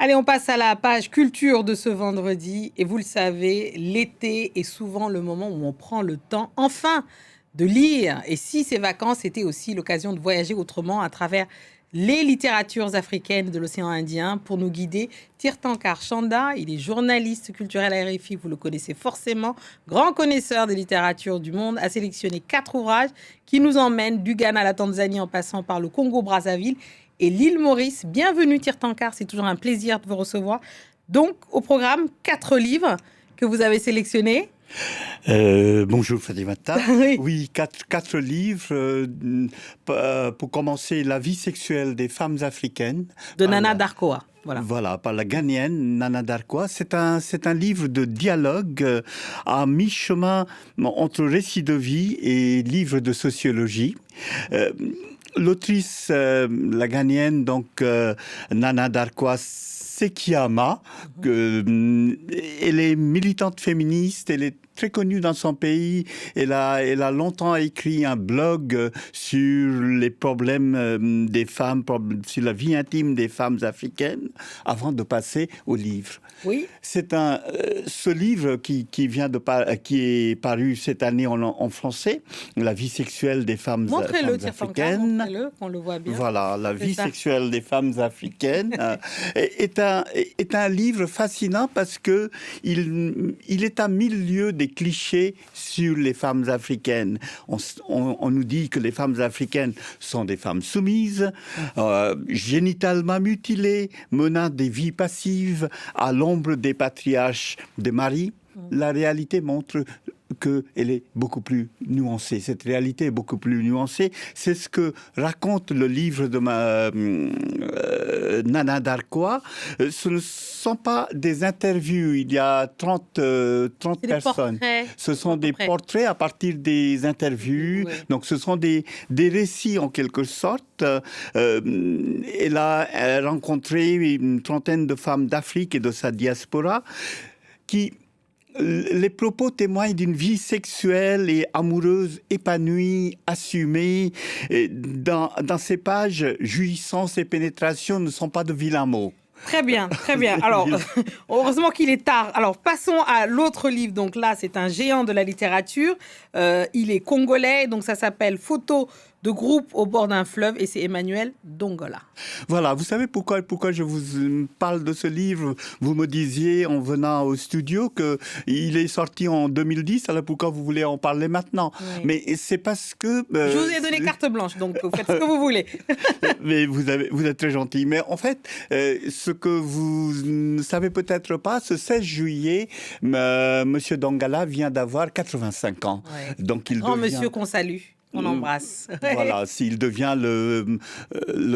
Allez, on passe à la page culture de ce vendredi. Et vous le savez, l'été est souvent le moment où on prend le temps, enfin, de lire. Et si ces vacances étaient aussi l'occasion de voyager autrement à travers les littératures africaines de l'océan Indien pour nous guider, Tirthankar Chanda, il est journaliste culturel à RFI, vous le connaissez forcément, grand connaisseur des littératures du monde, a sélectionné 4 ouvrages qui nous emmènent du Ghana à la Tanzanie en passant par le Congo-Brazzaville et l'île Maurice. Bienvenue Tirthankar, c'est toujours un plaisir de vous recevoir. Donc, au programme, 4 livres que vous avez sélectionnés. Bonjour Fatimata. Oui. Oui, quatre livres. Pour commencer, La vie sexuelle des femmes africaines. De Nana Darkoa. Voilà, par la Ghanéenne Nana Darkoa. C'est un livre de dialogue à mi-chemin entre récit de vie et livre de sociologie. L'autrice, la Ghanéenne, donc Nana Darkoa Sekiyama, elle est militante féministe, elle est très connue dans son pays. Elle a longtemps écrit un blog sur les problèmes des femmes, sur la vie intime des femmes africaines, avant de passer au livre. Oui. C'est ce livre qui est paru cette année en français, La vie sexuelle des femmes africaines. Montrez-le, qu'on le voit bien. Voilà, La vie sexuelle des femmes africaines est un livre fascinant parce que il est à mille lieues des clichés sur les femmes africaines. On nous dit que les femmes africaines sont des femmes soumises, génitalement mutilées, menant des vies passives, à l'ombre des patriarches des maris. La réalité montre qu'elle est beaucoup plus nuancée. Cette réalité est beaucoup plus nuancée. C'est ce que raconte le livre de Nana Darkoa. Ce ne sont pas des interviews. Il y a 30 personnes. Ce sont des portraits à partir des interviews. Oui. Donc ce sont des récits en quelque sorte. Elle a rencontré une trentaine de femmes d'Afrique et de sa diaspora qui... Les propos témoignent d'une vie sexuelle et amoureuse épanouie, assumée. Et dans ces pages, jouissance et pénétration ne sont pas de vilains mots. Très bien, très bien. Alors, heureusement qu'il est tard. Alors, passons à l'autre livre. Donc là, c'est un géant de la littérature. Il est congolais, donc ça s'appelle Photos de groupe au bord d'un fleuve, et c'est Emmanuel Dongola. Voilà, vous savez pourquoi je vous parle de ce livre? Vous me disiez en venant au studio qu'il est sorti en 2010, alors pourquoi vous voulez en parler maintenant? Oui. Mais c'est parce que... je vous ai donné carte blanche, donc vous faites ce que vous voulez. Mais vous êtes très gentil. Mais en fait, ce que vous ne savez peut-être pas, ce 16 juillet, Monsieur Dongala vient d'avoir 85 ans. Ouais. Donc il Grand devient... monsieur qu'on salue. On embrasse. Voilà, s'il devient le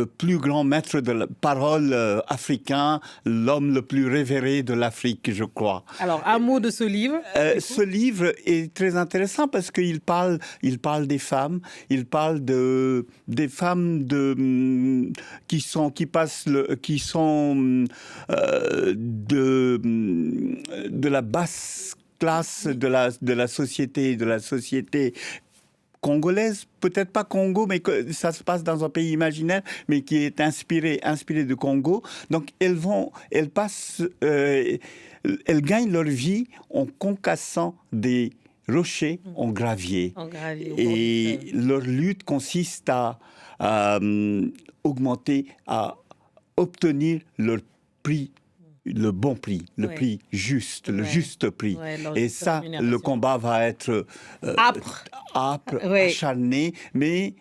plus grand maître de la parole africain, l'homme le plus révéré de l'Afrique, je crois. Alors, un mot de ce livre. Ce livre est très intéressant parce qu'il parle des femmes, il parle des femmes qui sont de la basse classe de la société congolaise, peut-être pas Congo, mais que ça se passe dans un pays imaginaire, mais qui est inspiré du Congo. Donc elles gagnent leur vie en concassant des rochers en gravier. Et leur lutte consiste à augmenter, à obtenir leur prix, le bon prix, le prix juste, le juste prix. Et ça, le combat va être âpre, acharné, mais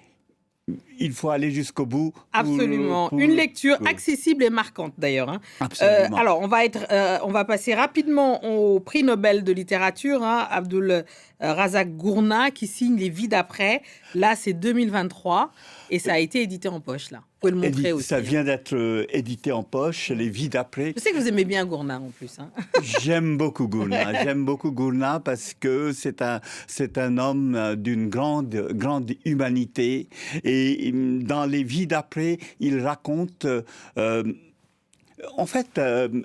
il faut aller jusqu'au bout. Absolument. Une lecture accessible et marquante d'ailleurs. Hein. Absolument. Alors, on va passer rapidement au prix Nobel de littérature, hein, Abdul Razak Gurna, qui signe Les vies d'après. Là, c'est 2023 et ça a été édité en poche, là. Vous pouvez le montrer aussi. Ça vient d'être édité en poche, Les vies d'après. Je sais que vous aimez bien Gurna en plus. Hein. J'aime beaucoup Gurna parce que c'est un homme d'une grande humanité. Et dans Les vies d'après, il raconte... En fait,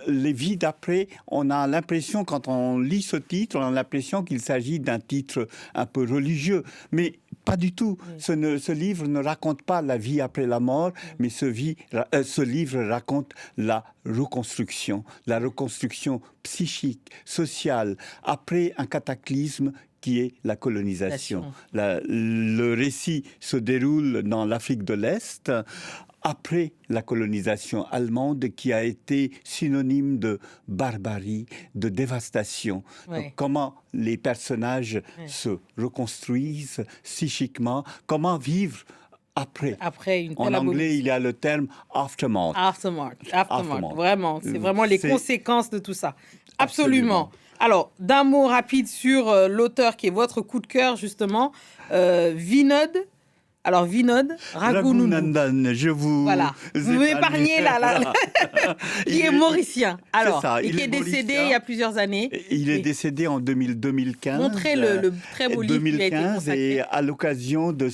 Les vies d'après, on a l'impression, quand on lit ce titre, on a l'impression qu'il s'agit d'un titre un peu religieux. Mais Pas du tout. Ce livre ne raconte pas la vie après la mort, mais ce livre raconte la reconstruction psychique, sociale, après un cataclysme qui est la colonisation. Le récit se déroule dans l'Afrique de l'Est, après la colonisation allemande qui a été synonyme de barbarie, de dévastation. Donc, comment les personnages se reconstruisent psychiquement, comment vivre après une telle En anglais, abolition. il y a le terme aftermath. Aftermath. Vraiment, c'est vraiment les conséquences de tout ça. Absolument. Alors, d'un mot rapide sur l'auteur qui est votre coup de cœur, justement, Vinod. Alors, Vinod Raghunandan, je vous... Voilà, vous m'épargnez là. Qui est mauricien. Alors, et qui est décédé il y a plusieurs années. Il est décédé en 2015. Montrez le très beau livre qui a été 2015, consacré. et à l'occasion de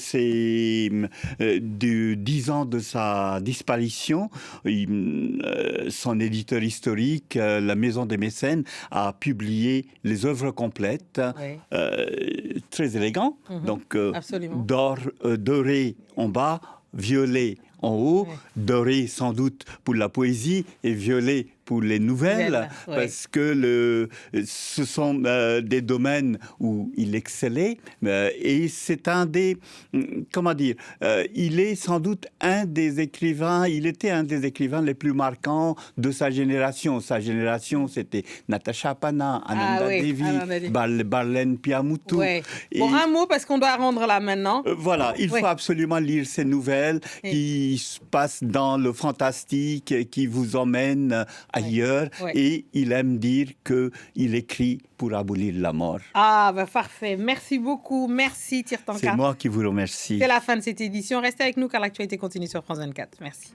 10 ans de sa disparition, son éditeur historique, la Maison des Mécènes, a publié les œuvres complètes, très élégant. Donc, doré en bas, violet en haut, doré sans doute pour la poésie et violet pour les nouvelles, parce que ce sont des domaines où il excellait, et c'est il est sans doute il était un des écrivains les plus marquants de sa génération. Sa génération, c'était Natasha Panah, Ananda Devi, Barlene Piamutu. Bon, un mot, parce qu'on doit rendre là maintenant. Voilà, il faut absolument lire ces nouvelles qui se passent dans le fantastique, qui vous emmènent ailleurs, et il aime dire qu'il écrit pour abolir la mort. Ah, parfait. Merci beaucoup. Merci, Tirtankha. C'est moi qui vous remercie. C'est la fin de cette édition. Restez avec nous car l'actualité continue sur France 24. Merci.